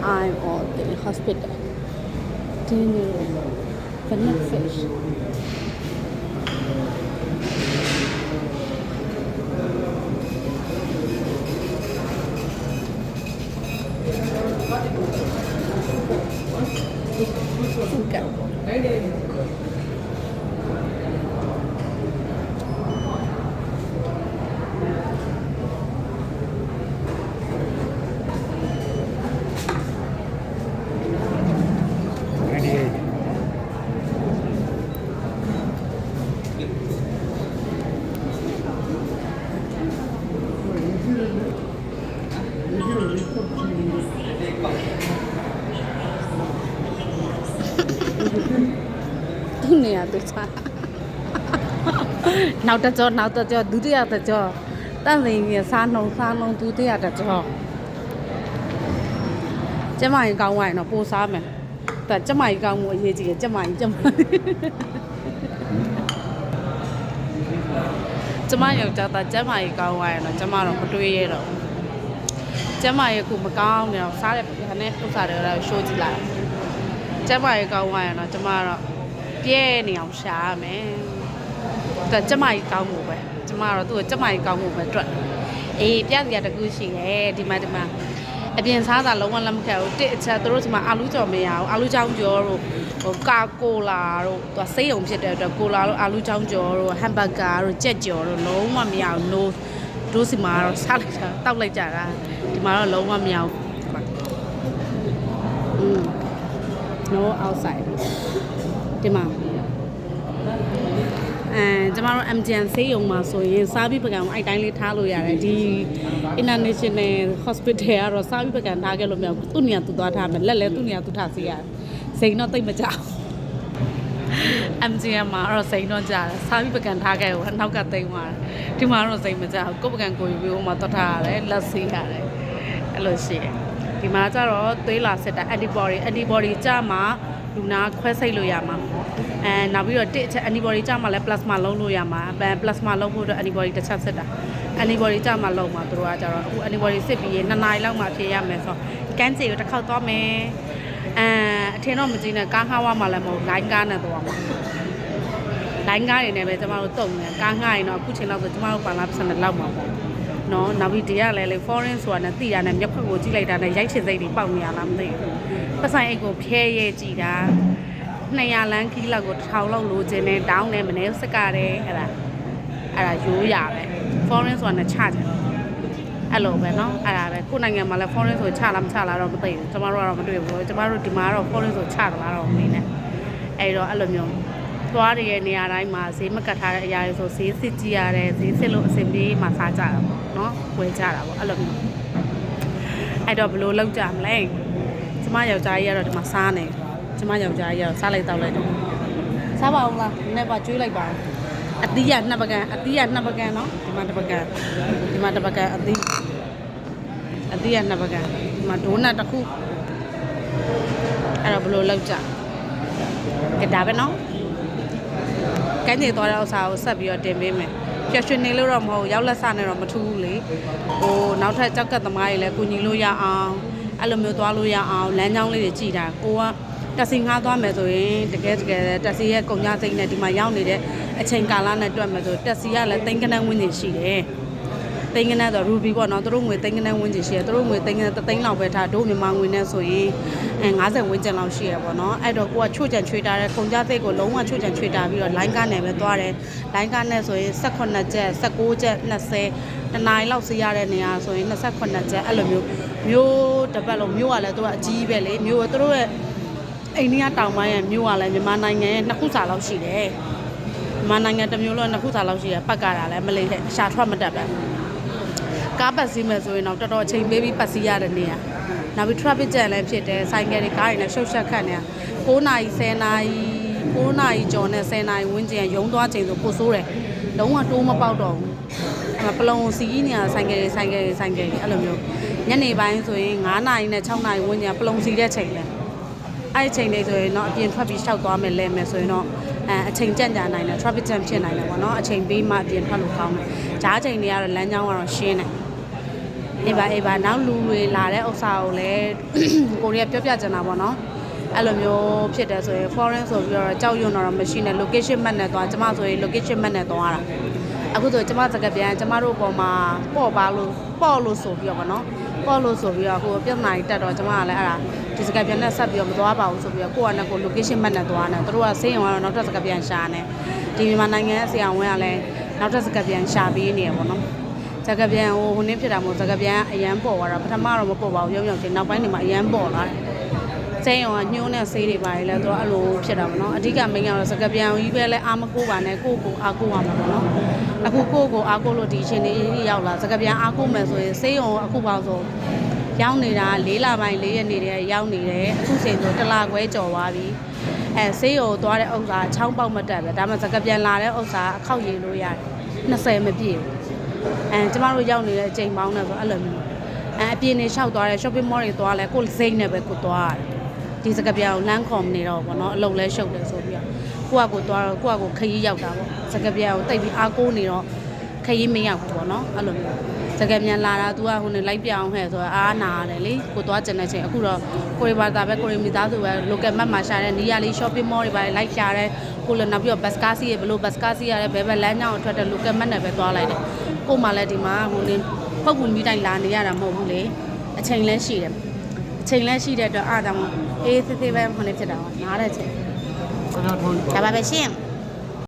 I'm at the hospital. Dinner, vanilla fish. Okay. သူနေရတူချာနောက်တကြောဒုတိယတကြောတန့်စင်ကြီးစားနှုံဒုတိယတကြောကျမကြီးကောင်းဝိုင်းတော့ပို့စားမယ်แต่ကျမကြီးကောင်းမှုအရေးကြီးတယ်ကျမကြီးကျမယောက်ျားသားကျမကြီးကောင်းဝိုင်းတော့ကျမတော့မတွေးရတော့ကျမကြီးကမကောင်းနေတော့စားတဲ့ခနဲ့ဥစ္စာတွေတော့ရှိုးကြည့်လိုက်ကျမကြီးကောင်းဝိုင်းတော့ကျမတော့ပြဲနေအောင်ရှာရမယ်แต่ကျမကြီးကောင်းမှုပဲကျမတော့သူ့ကိုကျမကြီးကောင်းမှုပဲတွက်အေးပြစရာတကူရှိတယ်ဒီမှာအပြင်စားတာလုံးဝလက်မခံဘူးတစ်အချက်တို့ဒီမှာအာလူကြော်မရဘူးအာလူချောင်းကြော်တို့ဟိုကာကိုလာတို့သူစိတ်ုံဖြစ်တဲ့အတွက်ကိုလာတို့အာလူချောင်းကြော်တို့ဟမ်ဘဂါတို့ကြက်ကြော်တို့လုံးဝမရဘူး no တို့စီမှာတော့စားလိုက်တာတောက်လိုက်ကြတာဒီမှာတော့လုံးဝမရဘူးno outside ဒီမှာကျမတို့ MGN ဆေးရုံမှာဆိုရင်စားပြီးပကံအဲ့တိုင်းလေးထားလို့ရတယ်ဒီ International Hospital ကတော့စားပြီးပကံထားခဲ့လို့မရဘူးသူ့နေရာသူသွားထားမယ်လက်လဲသူ့နေရာသူထားစီရတယ်စိန်တော့တိတ်မကြဘူး MGN မှာတော့စိန်တော့ကြတယ်စားပြီးပကံထားခဲ့ကိုနောက်ကတိတ်သွားတယ်ဒီမှာတော့စိန်မကြဘူးကိုပကံကိုယူပြီးဟိုမှာသွားထားရတယ်လက်ဆေးရတယ်အဲ့လိုရှိတယ်ဒီမှာကျတော့သွေးလာစစ်တာ antibody ကြမှာလူနာခွဲစိတ်လို့ရမှာနောက်ပြီးတော့တစ်ချက် antibody ကြမှာလဲ plasma လုံးလို့ရမှာ plasma လုံးဖို့အတွက် antibody တစ်ချက်စစ်တာ antibody ကြမှာလုံးမှာတို့ကကြတော့အခု antibody စစ်ပြီးရင်2နာရီလောက်မှဖြေရမယ်ဆိုတော့ကန်းစီကိုတစ်ခေါက်သွားမယ်အထင်တော့မကြည့်နဲ့ကားငှားဝမှာလည်းမဟုတ် line ကားနဲ့သွားမှာ line ကားတွေနဲ့ပဲကျမတို့တုံနေကားငှားရင်တော့အခုချိန်လောက်ဆိုကျမတို့ပါလာပတ်စံနဲ့လောက်မှာပေါ့နော်နောက်ပြီးဒီကလည်းလေ foreign ဆိုတာနဲ့တိတာနဲ့မျက်ခွက်ကိုကြည့်လိုက်တာနဲ့ရိုက်ချင်စိတ်တွေပေါက်နေရလားမသိဘူးပတ်ဆိုင်အိတ်ကိုဖျဲရဲကြည့်တာ200လမ်းခီးလောက်ကို1000လောက်လိုချင်တယ်တောင်းတယ်မနေစကတယ်အဲ့ဒါရိုးရပဲ foreign ဆိုတာနဲ့ချတယ်အဲ့လိုပဲเนาะအဲ့ဒါပဲကိုယ်နိုင်ငံမှာလည်း foreign ဆိုချလားမချလားတော့မသိဘူးကျမတို့ကတော့မတွေ့ဘူးကျမတို့ဒီမှာတော့ foreign ဆိုချတယ်လားတော့မသိနဲ့အဲ့တော့အဲ့လိုမျိုးသွားရတဲ့နေရာတိုင်းမှာဈေးမကတ်ထားတဲ့အရာတွေဆိုဈေးစစ်ကြည့်ရတယ်ဈေးစစ်လို့အဆင်ပြေမှစားကြတာပေါ့เนาะဝယ်ကြတာပေါ့အဲ့လိုမျိုးအဲ့တော့ဘယ်လိုလုပ်ကြမလဲကျမယောက်ျားကြီးကတော့ဒီမှာစားနေကျမယောက်ျားကြီးကတော့စားလိုက်တော့လိုက်တော့စားပါအောင်လားနည်းနည်းပါကျွေးလိုက်ပါအသီးရ2ပကံเนาะဒီမှာ1ပကံဒီမှာ1ပကံအသီးရ2ပကံဒီမှာဒိုးနတ်တစ်ခုအဲ့တော့ဘယ်လိုလုပ်ကြကဒါပဲเนาะကန်းနေသွားတဲ့ဥစ္စာကိုဆက်ပြီးတော့တင်ပေးမယ်ပျော်ရွှင်နေလို့တော့မဟုတ်ရောက်လက်စနဲ့တော့မထူးဘူးလေဟိုနောက်ထပ်ကြောက်ကတ်သမားတွေလည်းကူညီလို့ရအောင်အဲ့လိုမျိုးသွားလို့ရအောင်လမ်းကြောင်းလေးတွေကြည်တာကိုကတက်စီငှားသွားမယ်ဆိုရင်တကယ်တက်စီရဲ့ကုန်ကြစိမ့်နဲ့ဒီမှာရောက်နေတဲ့အချိန်ကာလနဲ့တွက်မယ်ဆိုတက်စီကလည်းသိန်းကနန်းဝန်းကျင်ရှိတယ်သိန်းကနန်းဆို ruby ပေါ့နော်သူတို့ငွေသိန်းကနန်းဝန်းကျင်ရှိတယ်သူတို့ငွေသိန်းကနန်း3သိန်းလောက်ပဲထားတို့မြန်မာငွေနဲ့ဆိုရင်50ဝန်းကျင်လောက်ရှိရပေါ့နော်အဲ့တော့ကိုကချို့ချံချွေတာတဲ့ကုန်ကြစိတ်ကိုလုံးဝချို့ချံချွေတာပြီးတော့ line ကားနဲ့ပဲသွားတယ် line ကားနဲ့ဆိုရင်18ကျပ်19ကျပ်20တနားလောက်စီးရတဲ့နေရာဆိုရင်28ကျပ်အဲ့လိုမျိုးတစ်ပတ်လုံးမျိုးကလည်းသူကအကြီးပဲလေမျိုးသူတို့ရဲ့အိန္ဒိယတောင်ပိုင်းရဲ့မျိုးကလည်းမြန်မာနိုင်ငံရဲ့2ခုစာလောက်ရှိတယ်မြန်မာနိုင်ငံတစ်မျိုးလုံး2ခုစာလောက်ရှိတယ်ပတ်ကားတာလည်းမလေးတဲ့ရှာထွက်မတက်ပဲကားပတ်စီးမယ်ဆိုရင်တော့တော်တော်အချိန်ပေးပြီးပတ်စီးရတဲ့နေရာနောက်ပြီး traffic jam လည်းဖြစ်တယ်ဆိုင်ကယ်တွေကားတွေလည်းရှုပ်ရှက်ခတ်နေတာ9နာရီ10နာရီ9နာရီကျော်နဲ့10နာရီဝန်းကျင်ရုံးသွားချိန်ဆိုပိုဆိုးတယ်လုံးဝတိုးမပေါက်တော့ဘူးပလုံစီးနေတာဆိုင်ကယ်တွေအဲ့လိုမျိုးညနေပိုင်းဆိုရင်9နာရီနဲ့6နာရီဝန်းကျင်ပလုံစီးတဲ့ချိန်လဲအဲ့ဒီချိန်လေးဆိုရင်တော့အပြင်ထွက်ပြီးရှောက်သွားမယ်လဲမယ်ဆိုရင်တော့ အချိန်ကြန့်ကြာနိုင်တယ် traffic jam ဖြစ်နိုင်တယ်ပေါ့နော်အချိန်ပေးမှအပြင်ထွက်လို့ကောင်းတယ်ဂျားချိန်တွေကတော့လမ်းကြောင်းကတော့ရှင်းတယ်အေးပါနောက်လူတွေလာတဲ့ဥစ္စာကိုလည်းကိုရီးယားပြောပြချင်တာပေါ့နော်အဲ့လိုမျိုးဖြစ်တယ်ဆိုရင် foreign ဆိုပြီးတော့ကြောက်ရွံ့တော့မရှိနဲ့ location map နဲ့သွားကျမဆိုရင် location map နဲ့သွားတာအခုဆိုကျမစကားပြန်ကျမတို့ပေါ်မှာပေါ့လို့ဆိုပြီးတော့ဗောနော်ပေါ့လို့ဆိုပြီးတော့ဟိုပြဿနာကြီးတက်တော့ကျမကလည်းအဲ့ဒါဒီစကားပြန်နဲ့ဆက်ပြီးတော့မသွားပါဘူးဆိုပြီးတော့ကိုယ့်အနေကို location map နဲ့သွားနေသူတို့ကဆေးရုံကတော့နောက်ထပ်စကားပြန်ရှာနေဒီမြန်မာနိုင်ငံရဲ့ဆရာဝန်ကလည်းနောက်ထပ်စကားပြန်ရှာပေးနေရဗောနော်စကားပြန်ဟိုနေ့ဖြစ်တာမဟုတ်စကားပြန်အရန်ပေါ်သွားတာပထမတော့မပေါ်ပါဘူးရုံချင်းနောက်ပိုင်းနေမှာအရန်ပေါ်လာတယ်စိန်အောင်ညှိုးနဲ့ဆေးတွေပါတယ်လဲသူကအဲ့လိုဖြစ်တာပေါ့နော်အဓိကမင်းကတော့စကပြန်ကြီးပဲလဲအားမကိုးပါနဲ့ကိုအားကိုးရမှာပေါ့နော်အခုကိုအားကိုးလို့ဒီအချိန်လေးရောက်လာစကပြန်အားကိုးမယ်ဆိုရင်ဆေးရုံအခုပေါ့ဆိုရောက်နေတာ4လပိုင်း4ရက်နေတည်းရောက်နေတယ်အခုချိန်ဆို1လခွဲကျော်သွားပြီဆေးရုံသွားတဲ့ဥစ္စာချောင်းပေါက်မတက်ပဲဒါမှစကပြန်လာတဲ့ဥစ္စာအခောက်ရည်လို့ရတယ်20မပြည့်ဘူးကျမတို့ရောက်နေတဲ့အချိန်ပေါင်းနဲ့ဆိုအဲ့လိုမျိုးအပြင်းနေလျှောက်သွားတဲ့ shopping mall တွေသွားလဲကိုစိမ့်နဲ့ပဲကိုသွားရတယ်ဒီစကပြောင်လမ်းခေါ်မနေတော့ဘောနော်အလုံးလဲရှုပ်တယ်ဆိုပြီးတော့ကိုကသွားတော့ကိုကခရီးရောက်တာပေါ့စကပြောင်ကိုတိတ်ပြီးအားကိုးနေတော့ခရီးမရောက်ဘူးပေါ့နော်အဲ့လိုမျိုးစကပြန်လာတာ तू ကဟိုနေလိုက်ပြောင်းဟဲ့ဆိုတော့အားနာရတယ်လေကိုသွားကျင်တဲ့ချိန်အခုတော့ကိုရီဘာသာပဲကိုရီမိသားစုပဲ local map မှာရှာတဲ့နေရာလေး shopping mall တွေပါလိုက်ရှာတဲ့ကိုလည်းနောက်ပြီးတော့ bus car စီးရဘလို့ bus car စီးရတဲ့ဘယ်လမ်းကြောင်းထွက်တဲ့ local map နဲ့ပဲသွားလိုက်တယ်ကိုမှလည်းဒီမှာဟိုနေပုတ်ကူမိတိုင်းလာနေရတာမဟုတ်ဘူးလေအချိန်လဲရှိတယ်အချိန်လဲရှိတဲ့အတွက်အားကြောင့်အေးသေးသေးပဲခொနေဖြစ်တာပါနားတဲ့ချိန်ဒါပါပဲရှင်း